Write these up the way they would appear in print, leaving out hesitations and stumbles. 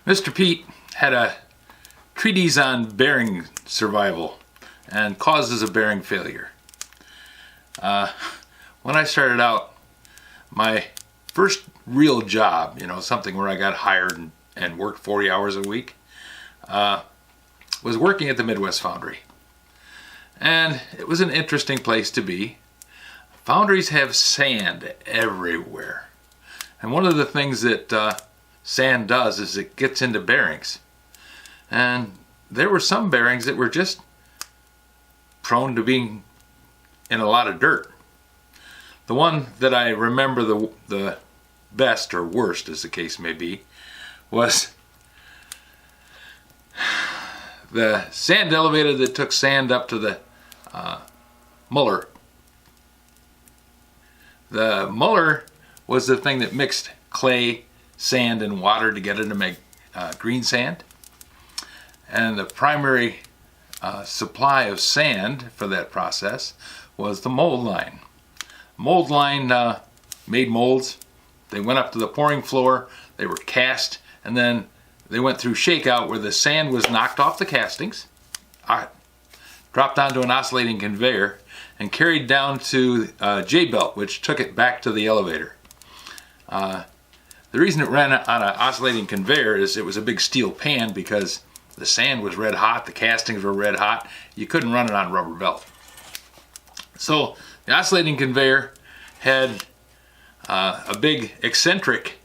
Mr. Pete had a treatise on bearing survival and causes of bearing failure. When I started out, my first real job, something where I got hired and worked 40 hours a week, was working at the Midwest Foundry. And it was an interesting place to be. Foundries have sand everywhere. And one of the things that sand does is it gets into bearings. And there were some bearings that were just prone to being in a lot of dirt. The one that I remember the best, or worst as the case may be, was the sand elevator that took sand up to the muller. The muller was the thing that mixed clay, sand, and water together to make green sand. And the primary supply of sand for that process was the mold line. Mold line made molds. They went up to the pouring floor, they were cast, and then they went through shakeout where the sand was knocked off the castings, dropped onto an oscillating conveyor, and carried down to J-belt, which took it back to the elevator. The reason it ran on an oscillating conveyor is it was a big steel pan because the sand was red hot, the castings were red hot. You couldn't run it on a rubber belt. So the oscillating conveyor had a big eccentric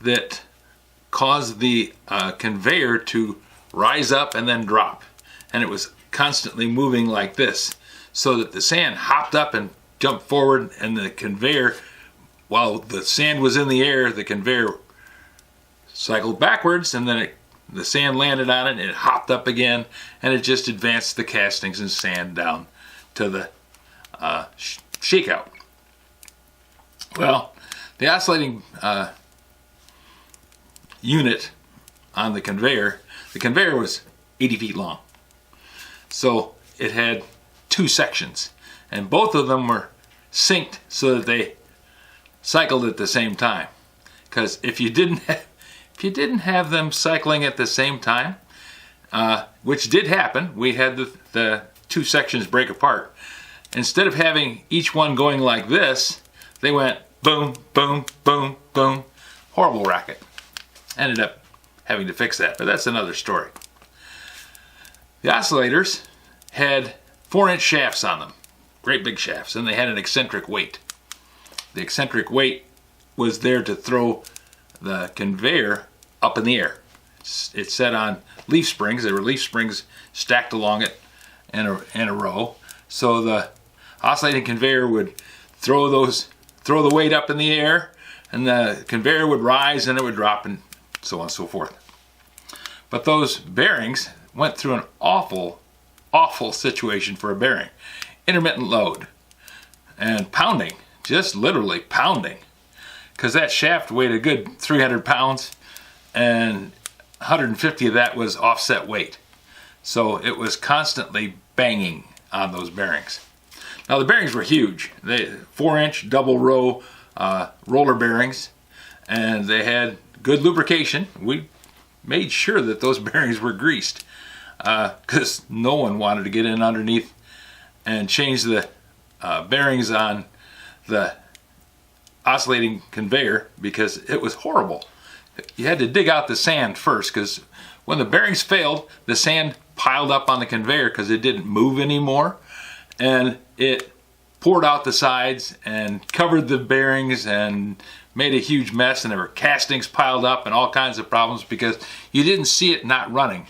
that caused the conveyor to rise up and then drop. And it was constantly moving like this, so that the sand hopped up and jumped forward, and the conveyor, while the sand was in the air, the conveyor cycled backwards, and then the sand landed on it, and it hopped up again, and it just advanced the castings and sand down to the shakeout. Well, the oscillating unit on the conveyor was 80 feet long. So it had two sections, and both of them were synced so that they cycled at the same time. Because if you didn't have them cycling at the same time, which did happen, we had the two sections break apart. Instead of having each one going like this, they went boom, boom, boom, boom. Horrible racket. Ended up having to fix that, but that's another story. The oscillators had 4-inch shafts on them, great big shafts, and they had an eccentric weight. The eccentric weight was there to throw the conveyor up in the air. It's set on leaf springs. There were leaf springs stacked along it in a row. So the oscillating conveyor would throw the weight up in the air, and the conveyor would rise and it would drop, and so on and so forth. But those bearings went through an awful situation for a bearing. Intermittent load and pounding, just literally pounding, because that shaft weighed a good 300 pounds and 150 of that was offset weight. So it was constantly banging on those bearings. Now the bearings were huge. They 4-inch double row roller bearings, and they had good lubrication. We made sure that those bearings were greased because no one wanted to get in underneath and change the bearings on the oscillating conveyor, because it was horrible. You had to dig out the sand first, because when the bearings failed, the sand piled up on the conveyor because it didn't move anymore, and it poured out the sides and covered the bearings and made a huge mess, and there were castings piled up and all kinds of problems because you didn't see it not running.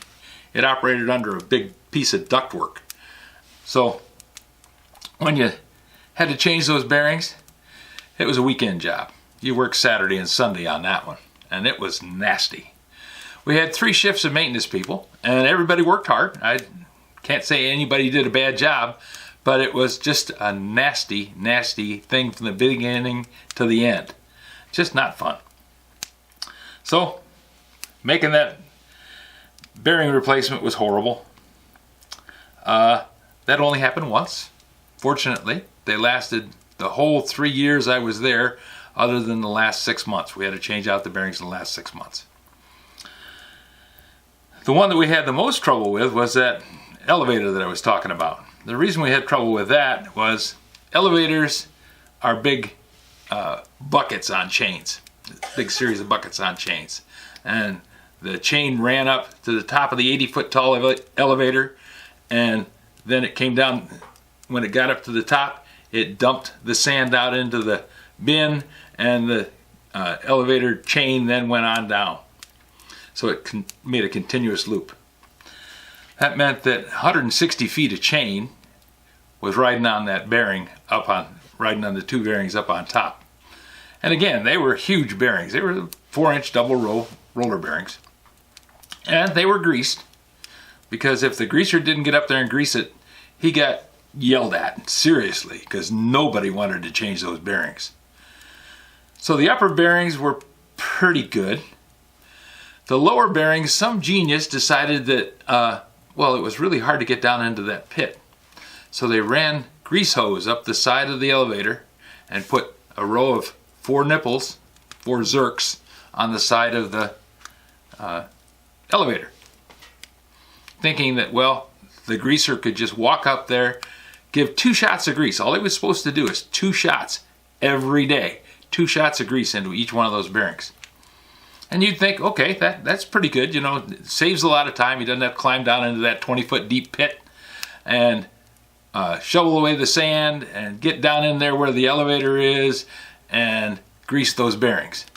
It operated under a big piece of ductwork. So when you had to change those bearings, it was a weekend job. You worked Saturday and Sunday on that one, and it was nasty. We had 3 shifts of maintenance people, and everybody worked hard. I can't say anybody did a bad job, but it was just a nasty, nasty thing from the beginning to the end. Just not fun. So making that bearing replacement was horrible. That only happened once. Fortunately, they lasted the whole 3 years I was there, other than the last 6 months. We had to change out the bearings in the last 6 months. The one that we had the most trouble with was that elevator that I was talking about. The reason we had trouble with that was elevators are big buckets on chains, big series of buckets on chains, and the chain ran up to the top of the 80-foot tall elevator, and then it came down. When it got up to the top, it dumped the sand out into the bin, and the elevator chain then went on down. So it made a continuous loop. That meant that 160 feet of chain was riding on that bearing riding on the two bearings up on top. And again, they were huge bearings. They were 4-inch double row roller bearings. And they were greased, because if the greaser didn't get up there and grease it, he got yelled at seriously, because nobody wanted to change those bearings. So the upper bearings were pretty good. The lower bearings, some genius decided that, well, it was really hard to get down into that pit. So they ran grease hose up the side of the elevator and put a row of 4 nipples, 4 zerks, on the side of the elevator, thinking that, well, the greaser could just walk up there, give 2 shots of grease. All he was supposed to do is 2 shots every day, 2 shots of grease into each one of those bearings. And you'd think, okay, that's pretty good, you know, it saves a lot of time. He doesn't have to climb down into that 20-foot deep pit and shovel away the sand and get down in there where the elevator is and grease those bearings.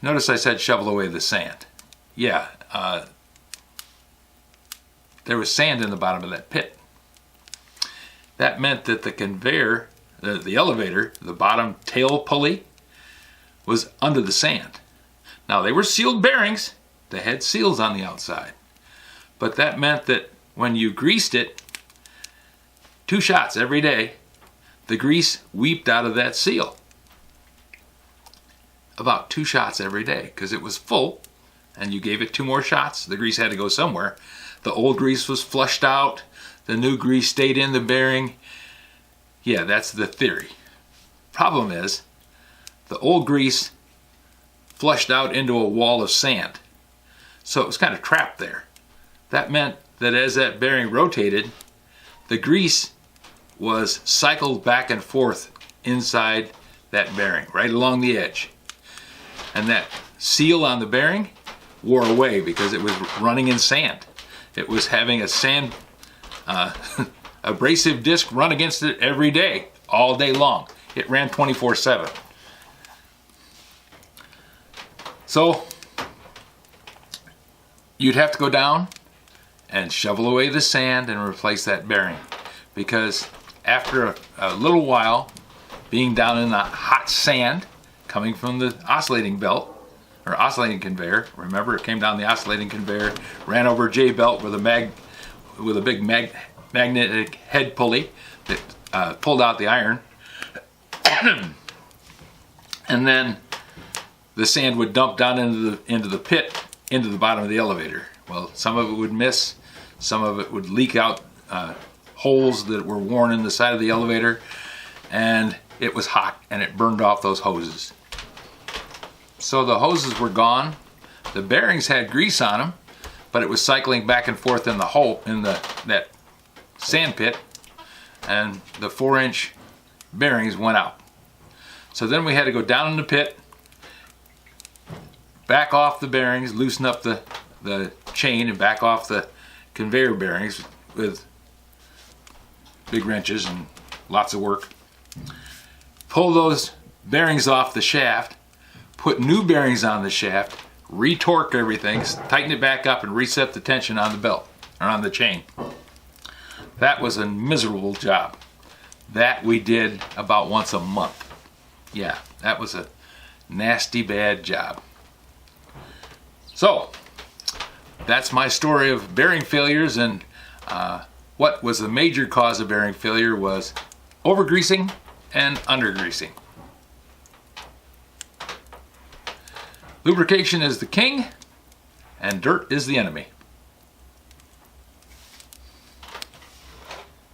Notice I said shovel away the sand. Yeah, there was sand in the bottom of that pit. That meant that the conveyor, the elevator, the bottom tail pulley, was under the sand. Now, they were sealed bearings. They had seals on the outside. But that meant that when you greased it, 2 shots every day, the grease weeped out of that seal. About 2 shots every day, because it was full, and you gave it 2 more shots. The grease had to go somewhere. The old grease was flushed out. The new grease stayed in the bearing. Yeah, that's the theory. Problem is, the old grease flushed out into a wall of sand. So it was kind of trapped there. That meant that as that bearing rotated, the grease was cycled back and forth inside that bearing, right along the edge. And that seal on the bearing wore away because it was running in sand. It was having a sand abrasive disc run against it every day, all day long. It ran 24/7. So you'd have to go down and shovel away the sand and replace that bearing, because after a little while being down in the hot sand coming from the oscillating belt or oscillating conveyor, remember it came down the oscillating conveyor, ran over a J belt with a big magnetic head pulley that pulled out the iron, and then the sand would dump down into the pit, into the bottom of the elevator. Well, some of it would miss, some of it would leak out holes that were worn in the side of the elevator, and it was hot and it burned off those hoses. So the hoses were gone. The bearings had grease on them, but it was cycling back and forth in the hole in that sand pit, and the 4-inch bearings went out. So then we had to go down in the pit, back off the bearings, loosen up the chain, and back off the conveyor bearings with big wrenches and lots of work. Pull those bearings off the shaft, put new bearings on the shaft, re-torque everything, tighten it back up, and reset the tension on the belt, or on the chain. That was a miserable job. That we did about once a month. Yeah, that was a nasty bad job. So, that's my story of bearing failures, and what was the major cause of bearing failure was overgreasing and undergreasing. Lubrication is the king, and dirt is the enemy.